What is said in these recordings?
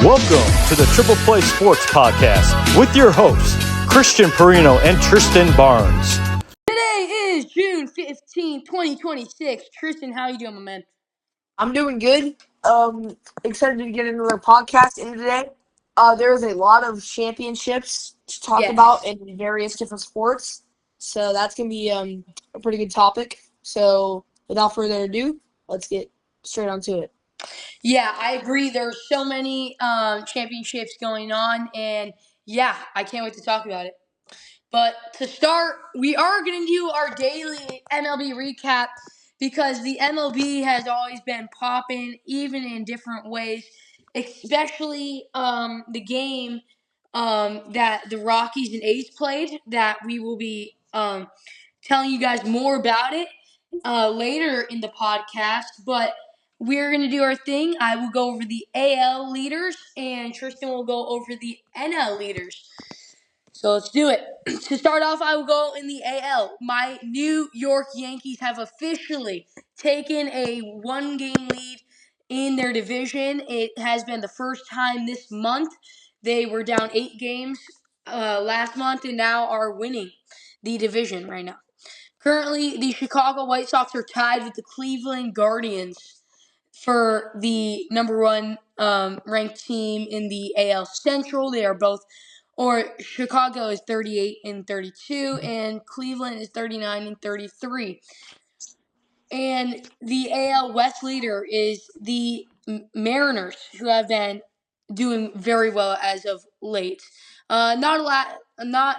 Welcome to the Triple Play Sports Podcast with your hosts, Christian Perino and Tristan Barnes. Today is June 15, 2026. Tristan, how you doing, my man? I'm doing good. Excited to get into the podcast today. There's a lot of championships to talk about in various different sports. So that's going to be a pretty good topic. So without further ado, let's get straight onto it. Yeah, I agree. There's so many championships going on, and yeah, I can't wait to talk about it. But to start, we are going to do our daily MLB recap because the MLB has always been popping, even in different ways, especially the game that the Rockies and A's played that we will be telling you guys more about it later in the podcast. But we're going to do our thing. I will go over the AL leaders, and Tristan will go over the NL leaders. So let's do it. To start off, I will go in the AL. My New York Yankees have officially taken a one-game lead in their division. It has been the first time this month. They were down 8 games last month and now are winning the division right now. Currently, the Chicago White Sox are tied with the Cleveland Guardians for the number one ranked team in the AL Central. They are both, or Chicago is 38 and 32, and Cleveland is 39 and 33. And the AL West leader is the Mariners, who have been doing very well as of late. Not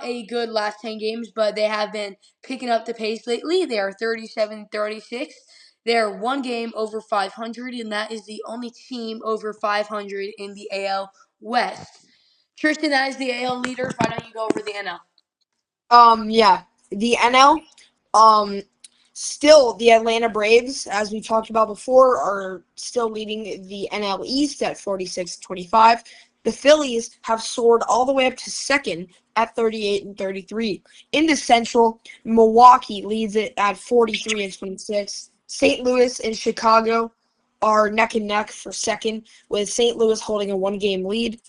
a good last 10 games, but they have been picking up the pace lately. They are 37-36. They're one game over 500, and that is the only team over 500 in the AL West. Tristan, that is the AL leader. Why don't you go over the NL? The NL, still the Atlanta Braves, as we talked about before, are still leading the NL East at 46-25. The Phillies have soared all the way up to second at 38 and 33. In the Central, Milwaukee leads it at 43 and 26. St. Louis and Chicago are neck and neck for second, with St. Louis holding a one-game lead.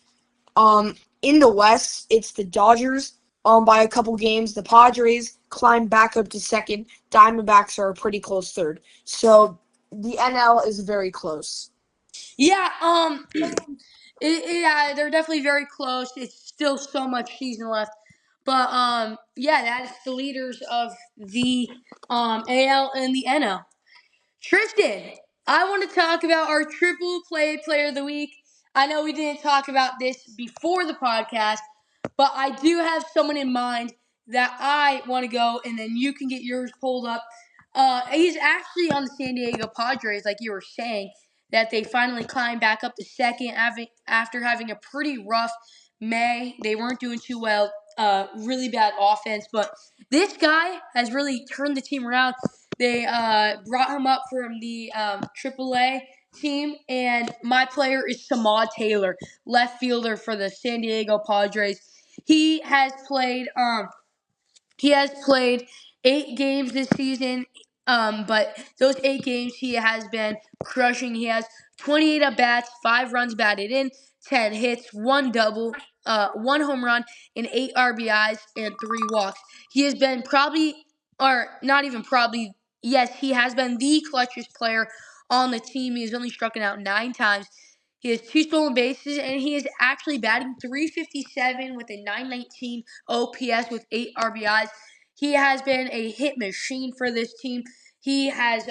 In the West, it's the Dodgers by a couple games. The Padres climb back up to second. Diamondbacks are a pretty close third. So the NL is very close. Yeah, they're definitely very close. It's still so much season left. But yeah, that's the leaders of the AL and the NL. Tristan, I want to talk about our triple play player of the week. I know we didn't talk about this before the podcast, but I do have someone in mind that I want to go, and then you can get yours pulled up. He's actually on the San Diego Padres, like you were saying, that they finally climbed back up to second after having a pretty rough May. They weren't doing too well, really bad offense, but this guy has really turned the team around. They brought him up from the AAA team, and my player is Samad Taylor, left fielder for the San Diego Padres. He has played 8 games this season, but those 8 games he has been crushing. He has 28 at bats, 5 runs batted in, 10 hits, 1 double, 1 home run, and 8 RBIs and 3 walks. He has been yes, he has been the clutchest player on the team. He has only struck out 9 times. He has 2 stolen bases, and he is actually batting .357 with a .919 OPS with 8 RBIs. He has been a hit machine for this team. He has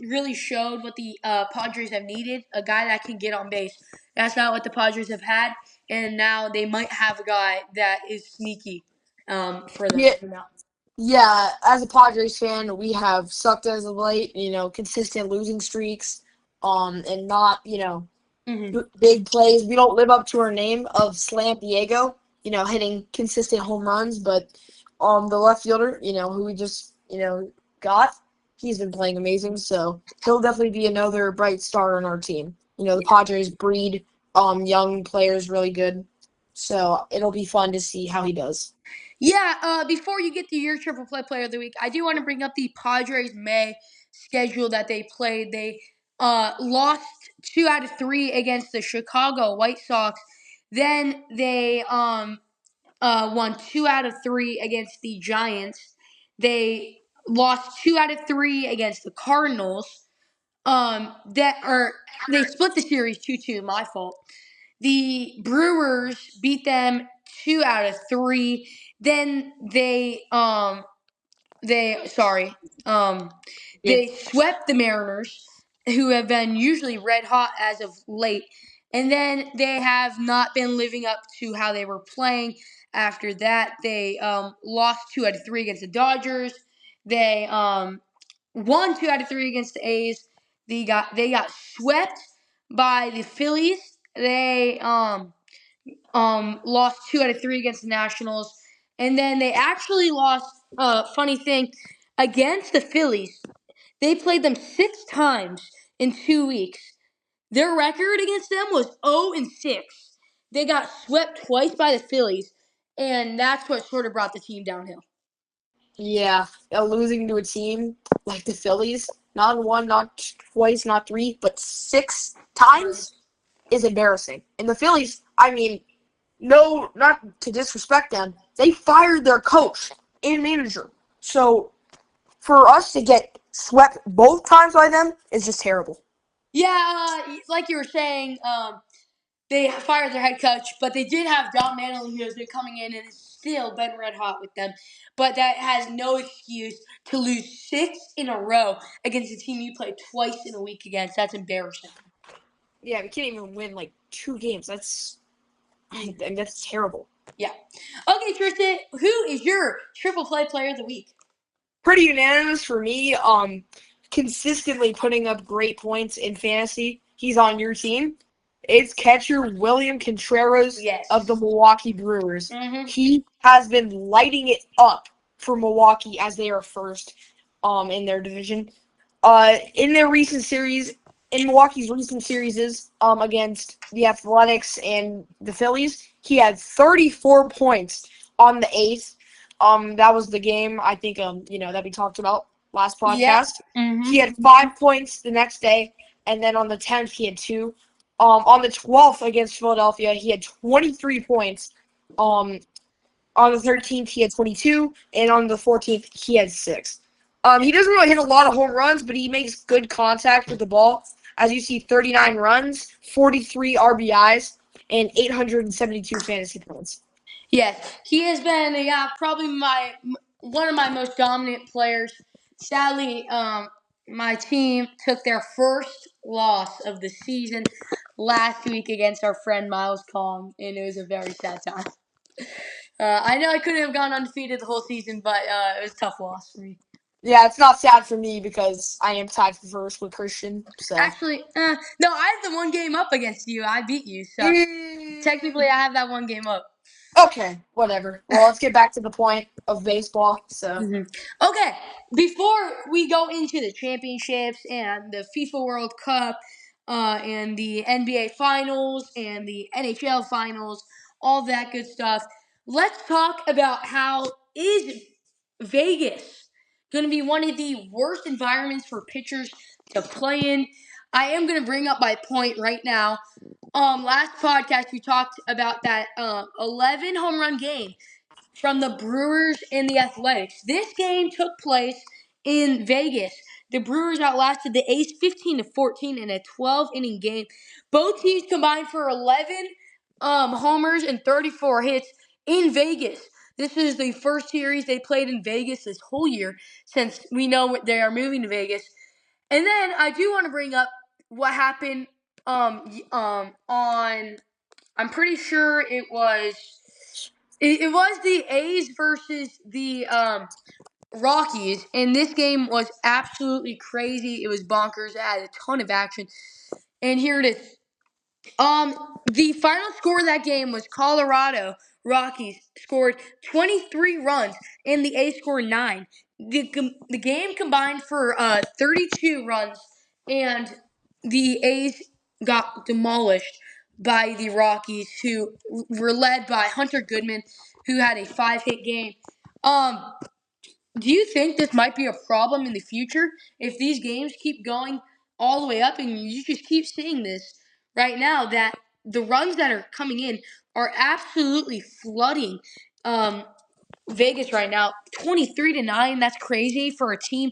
really showed what the Padres have needed, a guy that can get on base. That's not what the Padres have had, and now they might have a guy that is sneaky for them now. Yeah, as a Padres fan, we have sucked as of late, consistent losing streaks, and not, big plays. We don't live up to our name of Slam Diego, hitting consistent home runs, but the left fielder, who we just, got, he's been playing amazing, so he'll definitely be another bright star on our team. The Padres breed young players really good, so it'll be fun to see how he does. Yeah, before you get to your triple play player of the week, I do want to bring up the Padres May schedule that they played. They lost 2 out of 3 against the Chicago White Sox. Then they won 2 out of 3 against the Giants. They lost 2 out of 3 against the Cardinals. They split the series 2-2. My fault. The Brewers beat them 2 out of 3. Then they sorry Yeah. they swept the Mariners, who have been usually red hot as of late, and then they have not been living up to how they were playing. After that, they lost 2 out of 3 against the Dodgers. They won 2 out of 3 against the A's. They got swept by the Phillies. They lost 2 out of 3 against the Nationals, and then they actually lost. Funny thing, against the Phillies, they played them 6 times in 2 weeks. Their record against them was 0-6. They got swept twice by the Phillies, and that's what sort of brought the team downhill. Yeah, losing to a team like the Phillies, not one, not twice, not three, but 6 times is embarrassing. And the Phillies, I mean, no, not to disrespect them, they fired their coach and manager. So for us to get swept both times by them is just terrible. Yeah, like you were saying, they fired their head coach, but they did have Don Manley, who has been coming in and has still been red hot with them. But that has no excuse to lose 6 in a row against a team you played twice in a week against. That's embarrassing. Yeah, we can't even win like 2 games. I mean, that's terrible. Yeah. Okay, Tristan, who is your triple play player of the week? Pretty unanimous for me. Consistently putting up great points in fantasy. He's on your team. It's catcher William Contreras Yes. of the Milwaukee Brewers. Mm-hmm. He has been lighting it up for Milwaukee as they are first in their division. In their recent series, in Milwaukee's recent series against the Athletics and the Phillies, he had 34 points on the 8th. That was the game I think that we talked about last podcast. Yep. Mm-hmm. He had 5 points the next day, and then on the 10th he had 2. On the 12th against Philadelphia, he had 23 points. On the 13th he had 22, and on the 14th he had 6. He doesn't really hit a lot of home runs, but he makes good contact with the ball. As you see, 39 runs, 43 RBIs, and 872 fantasy points. Yes, he has been probably one of my most dominant players. Sadly, my team took their first loss of the season last week against our friend Miles Kong, and it was a very sad time. I know I couldn't have gone undefeated the whole season, but it was a tough loss for me. Yeah, it's not sad for me because I am tied for first with Christian. So Actually, no, I have the one game up against you. I beat you, so technically I have that one game up. Okay, whatever. Well, let's get back to the point of baseball. So Okay, before we go into the championships and the FIFA World Cup and the NBA Finals and the NHL Finals, all that good stuff, let's talk about how is Vegas going to be one of the worst environments for pitchers to play in. I am going to bring up my point right now. Last podcast we talked about that 11 home run game from the Brewers and the Athletics. This game took place in Vegas. The Brewers outlasted the A's 15-14 in a 12-inning game. Both teams combined for 11 homers and 34 hits in Vegas. This is the first series they played in Vegas this whole year since we know they are moving to Vegas. And then I do want to bring up what happened on I'm pretty sure it was the A's versus the Rockies, and this game was absolutely crazy. It was bonkers. It had a ton of action, and here it is. The final score of that game was Colorado Rockies scored 23 runs, and the A's scored 9. The game combined for 32 runs, and the A's got demolished by the Rockies, who were led by Hunter Goodman, who had a 5-hit game. Do you think this might be a problem in the future if these games keep going all the way up, and you just keep seeing this right now that the runs that are coming in are absolutely flooding Vegas right now. 23-9. That's crazy for a team.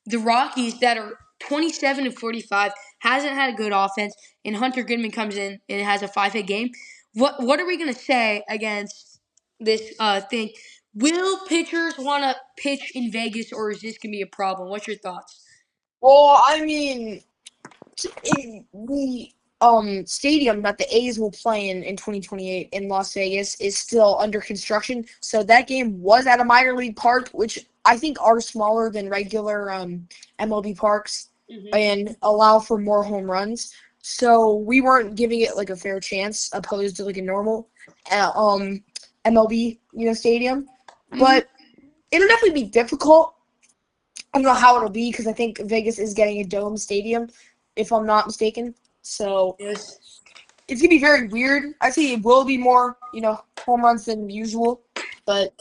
The Rockies that are 27-45 hasn't had a good offense, and Hunter Goodman comes in and has a 5-hit game. What are we gonna say against this thing? Will pitchers want to pitch in Vegas, or is this gonna be a problem? What's your thoughts? Well, I mean, in the stadium that the A's will play in 2028 in Las Vegas is still under construction. So that game was at a minor league park, which I think are smaller than regular MLB parks and allow for more home runs. So we weren't giving it like a fair chance opposed to like a normal MLB stadium. But it'll definitely be difficult. I don't know how it'll be because I think Vegas is getting a dome stadium, if I'm not mistaken. So Yes. it's gonna be very weird. I think it will be more, home runs than usual, but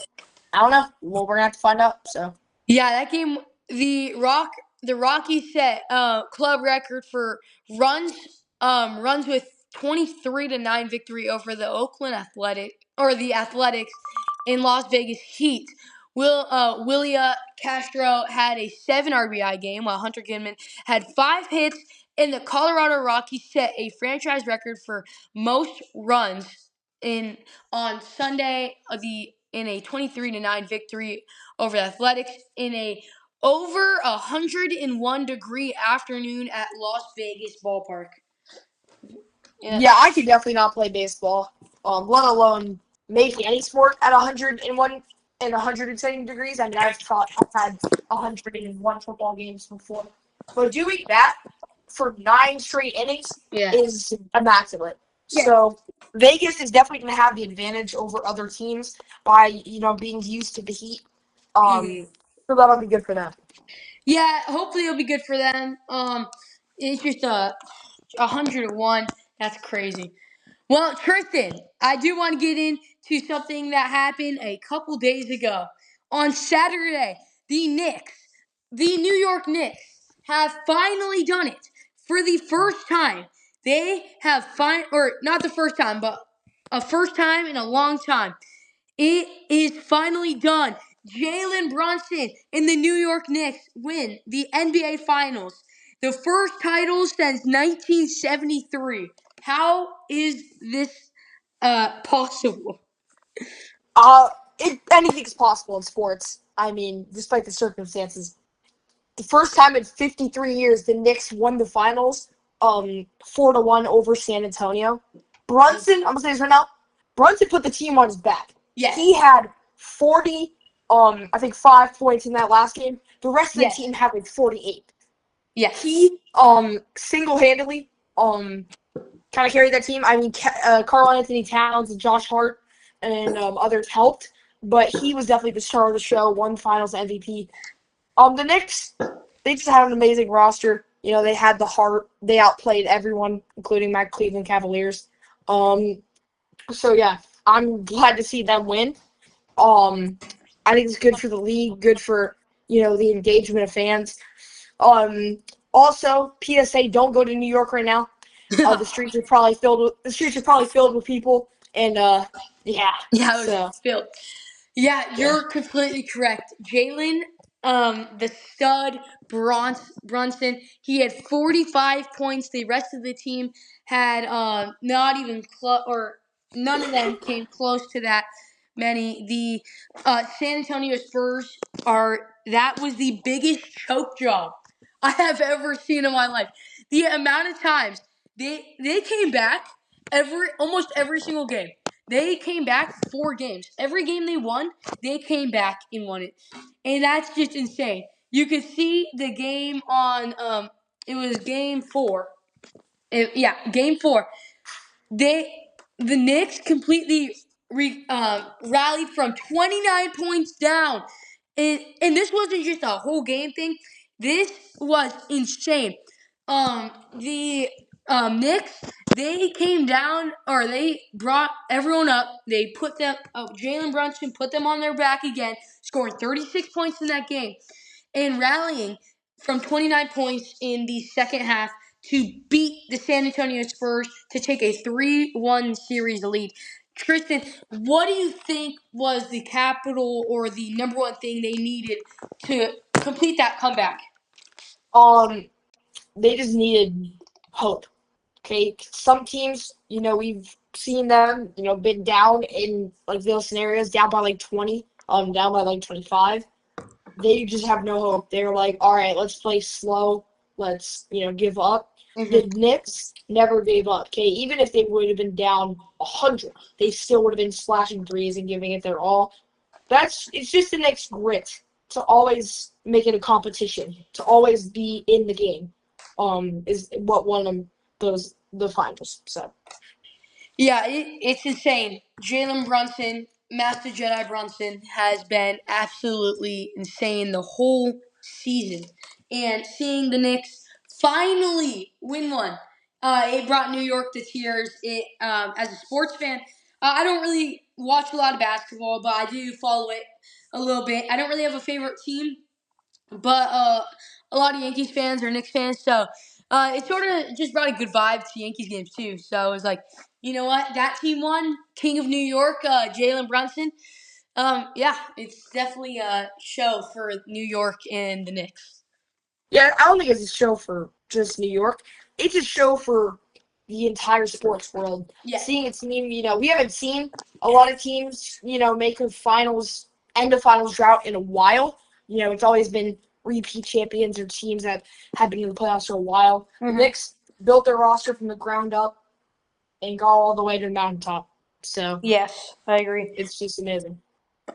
I don't know. Well, we're gonna have to find out. So Yeah, that game, the Rockies set club record for runs with 23-9 victory over the the Athletics in Las Vegas Heat. Willia Castro had a 7 RBI game, while Hunter Goodman had 5 hits, and the Colorado Rockies set a franchise record for most runs in on Sunday in a 23-9 victory over the Athletics in a over 101-degree afternoon at Las Vegas ballpark. yeah, I could definitely not play baseball, let alone make any sport at 101 and 110 degrees. I mean, I've had 101 football games before, but doing that for 9 straight innings Yeah. is immaculate. Yeah. So Vegas is definitely going to have the advantage over other teams by being used to the heat. So that'll be good for them. Yeah, hopefully it'll be good for them. It's just 101. That's crazy. Well, Tristan, I do want to get into something that happened a couple days ago. On Saturday, the New York Knicks, have finally done it for the first time. They have or not the first time, but a first time in a long time. It is finally done. Jalen Brunson and the New York Knicks win the NBA Finals. The first title since 1973. How is this possible? Anything's possible in sports. I mean, despite the circumstances. The first time in 53 years the Knicks won the finals, 4-1 over San Antonio. Brunson, I'm gonna say this right now. Brunson put the team on his back. Yes. He had 40, I think 5 points in that last game. The rest of the Yes. team had like 48. Yes. He single-handedly kind of carried that team. I mean, Karl Anthony Towns and Josh Hart and others helped, but he was definitely the star of the show. Won Finals MVP. The Knicks, they just had an amazing roster. They had the heart. They outplayed everyone, including my Cleveland Cavaliers. So yeah, I'm glad to see them win. I think it's good for the league, good for the engagement of fans. Also, PSA: don't go to New York right now. The streets are probably filled with people, and yeah. Yeah, it So was filled. Yeah, you're completely correct. Jalen, the stud Brunson, he had 45 points. The rest of the team had not even or none of them came close to that many. The San Antonio Spurs that was the biggest choke job I have ever seen in my life. The amount of times they came back almost every single game. They came back 4 games. Every game they won, they came back and won it. And that's just insane. You could see the game on it was game 4. Game 4. The Knicks completely rallied from 29 points down. And this wasn't just a whole game thing. This was insane. The Knicks, they came down, or they brought everyone up. They put them, Jalen Brunson put them on their back again, scoring 36 points in that game, and rallying from 29 points in the second half to beat the San Antonio Spurs to take a 3-1 series lead. Tristan, what do you think was the capital or the number one thing they needed to complete that comeback? They just needed hope. Okay, some teams, we've seen them, been down in like those scenarios, down by like 20, down by like 25. They just have no hope. They're like, all right, let's play slow. Let's, give up. Mm-hmm. The Knicks never gave up. Okay, even if they would have been down 100, they still would have been slashing threes and giving it their all. It's just the Knicks' grit to always make it a competition, to always be in the game. Is what won them the finals. So. Yeah, it's insane. Jalen Brunson, Master Jedi Brunson, has been absolutely insane the whole season. And seeing the Knicks finally win one, it brought New York to tears. As a sports fan, I don't really watch a lot of basketball, but I do follow it a little bit. I don't really have a favorite team, but a lot of Yankees fans are Knicks fans, so it sort of just brought a good vibe to Yankees games too. So it was like, you know what, that team won, King of New York, Jalen Brunson. Yeah, it's definitely a show for New York and the Knicks. Yeah, I don't think it's a show for just New York. It's a show for the entire sports world. Yeah. Seeing a team, we haven't seen a lot of teams, make a end of finals drought in a while. It's always been repeat champions or teams that have been in the playoffs for a while. Mm-hmm. The Knicks built their roster from the ground up and got all the way to the mountaintop. So yes, I agree. it's just amazing.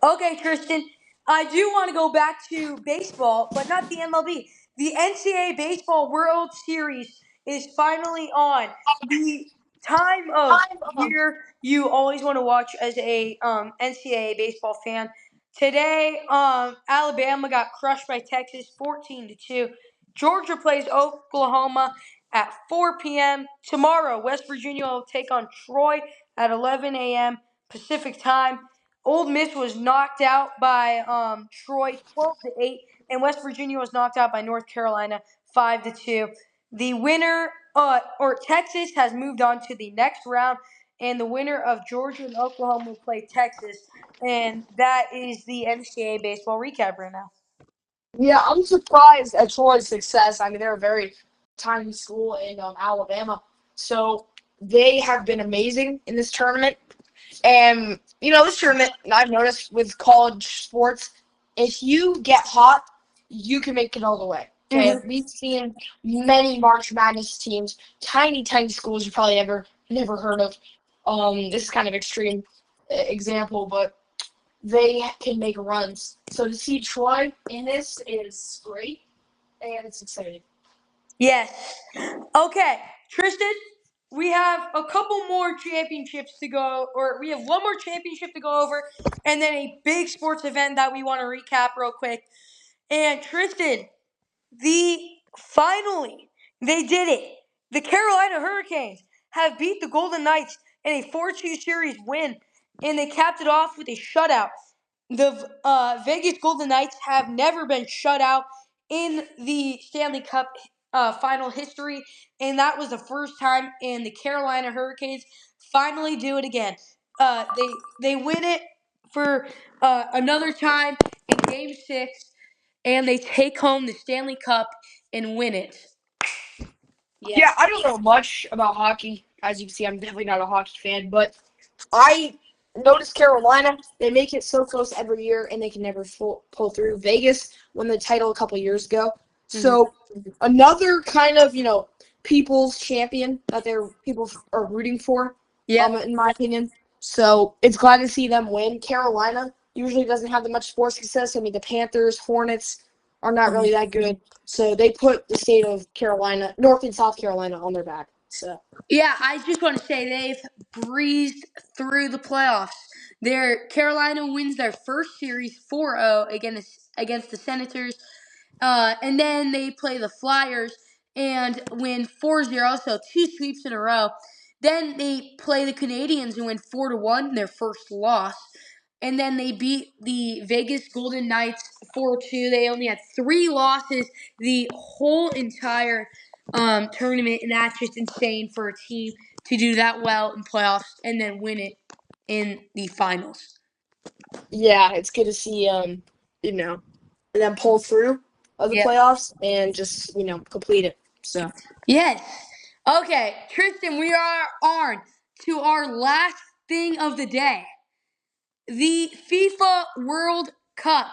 Okay, Tristan, I do want to go back to baseball, but not the MLB. The NCAA Baseball World Series is finally on. The time of year you always want to watch as a NCAA baseball fan. Today, Alabama got crushed by Texas 14-2. Georgia plays Oklahoma at 4 p.m. Tomorrow, West Virginia will take on Troy at 11 a.m. Pacific time. Old Miss was knocked out by Troy 12-8, and West Virginia was knocked out by North Carolina 5-2. The winner, or Texas, has moved on to the next round, and the winner of Georgia and Oklahoma will play Texas, and that is the NCAA baseball recap right now. Yeah, I'm surprised at Troy's success. I mean, they're a very tiny school in Alabama, so they have been amazing in this tournament. And this tournament, I've noticed with college sports, if you get hot, you can make it all the way. Okay, Mm-hmm. we've seen many March Madness teams, tiny schools you probably never heard of. This is kind of extreme example, but they can make runs. So to see Troy in this is great, and it's exciting. Yes. Okay, Tristan, we have a couple more championships to go, or we have one more championship to go over, and then a big sports event that we want to recap real quick. And Tristan, finally, they did it. The Carolina Hurricanes have beat the Golden Knights in a 4-2 series win, and they capped it off with a shutout. The Vegas Golden Knights have never been shut out in the Stanley Cup final history, and that was the first time. And the Carolina Hurricanes finally do it again. They win it for another time in Game 6, and they take home the Stanley Cup and win it. Yes. Yeah, I don't know much about hockey. As you can see, I'm definitely not a hockey fan, but I noticed Carolina, they make it so close every year, and they can never pull through. Vegas won the title a couple years ago. So another kind of, people's champion that people are rooting for, in my opinion. So it's glad to see them win. Carolina usually doesn't have that much sports success. I mean, the Panthers, Hornets are not really that good. So they put the state of Carolina, North and South Carolina, on their back. So yeah, I just want to say they've breezed through the playoffs. Carolina wins their first series 4-0 against the Senators, and then they play the Flyers and win 4-0, so 2 sweeps in a row. Then they play the Canadians and win 4-1, their first loss. and then they beat the Vegas Golden Knights 4-2. They only had 3 losses the whole entire tournament, and that's just insane for a team to do that well in playoffs and then win it in the finals. Yeah, it's good to see them pull through of the Yep. playoffs and just complete it. So Yes. Okay, Tristan, we are on to our last thing of the day. The FIFA World Cup.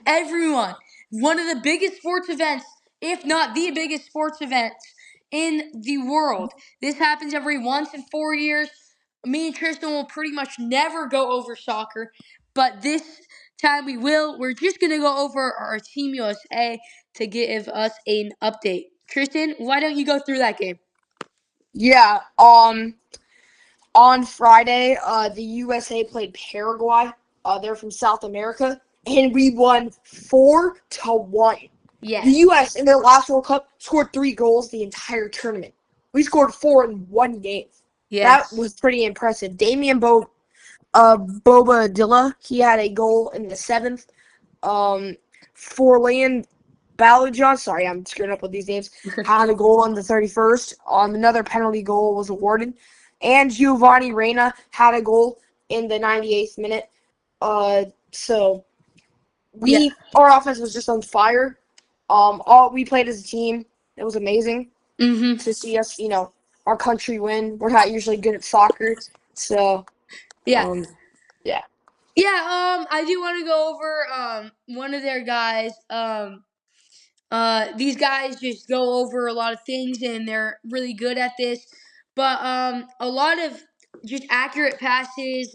Everyone, one of the biggest sports events, if not the biggest sports event in the world. This happens every once in 4 years. Me and Tristan will pretty much never go over soccer, but this time we will. We're just going to go over our Team USA to give us an update. Tristan, why don't you go through that game? yeah, on Friday, the USA played Paraguay. They're from South America, and we won 4-1. Yes. The U.S. in their last World Cup scored 3 goals the entire tournament. We scored 4 in one game. Yes. That was pretty impressive. Bobadilla, he had a goal in the 7th. Forlan Balajon, sorry, I'm screwing up with these names, had a goal on the 31st. Another penalty goal was awarded. And Giovanni Reina had a goal in the 98th minute. So our offense was just on fire. All we played as a team. It was amazing to see us, our country win. We're not usually good at soccer, so Yeah. yeah. Yeah, I do want to go over one of their guys. These guys just go over a lot of things and they're really good at this. But a lot of just accurate passes.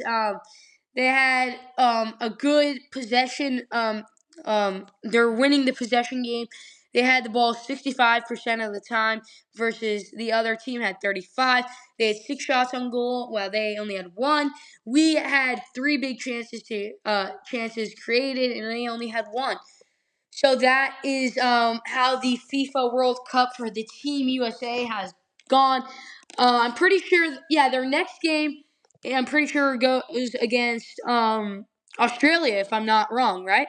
They had a good possession. They're winning the possession game. They had the ball 65% of the time versus the other team had 35. They had 6 shots on goal while they only had 1. We had 3 big chances created and they only had 1. So that is how the FIFA World Cup for the Team USA has gone. I'm pretty sure, their next game, I'm pretty sure goes against Australia, if I'm not wrong, right?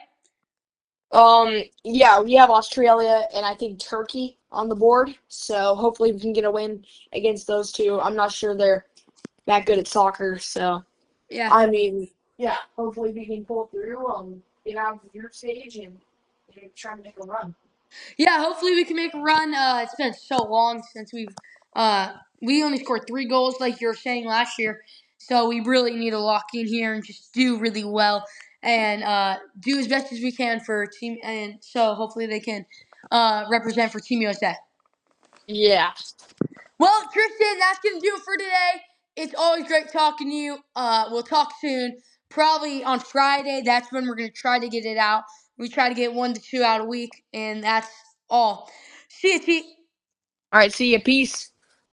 Yeah, we have Australia and I think Turkey on the board. So hopefully we can get a win against those two. I'm not sure they're that good at soccer, so Yeah. I mean, yeah, hopefully we can pull through, get out of the group stage and try to make a run. Yeah, hopefully we can make a run. It's been so long since we only scored 3 goals like you were saying last year. So we really need to lock in here and just do really well and do as best as we can for team. And so hopefully they can represent for Team USA. Yeah. Well, Tristan, that's going to do it for today. It's always great talking to you. We'll talk soon. Probably on Friday. That's when we're going to try to get it out. We try to get 1 to 2 out a week, and that's all. See you, T. All right, see ya. Peace.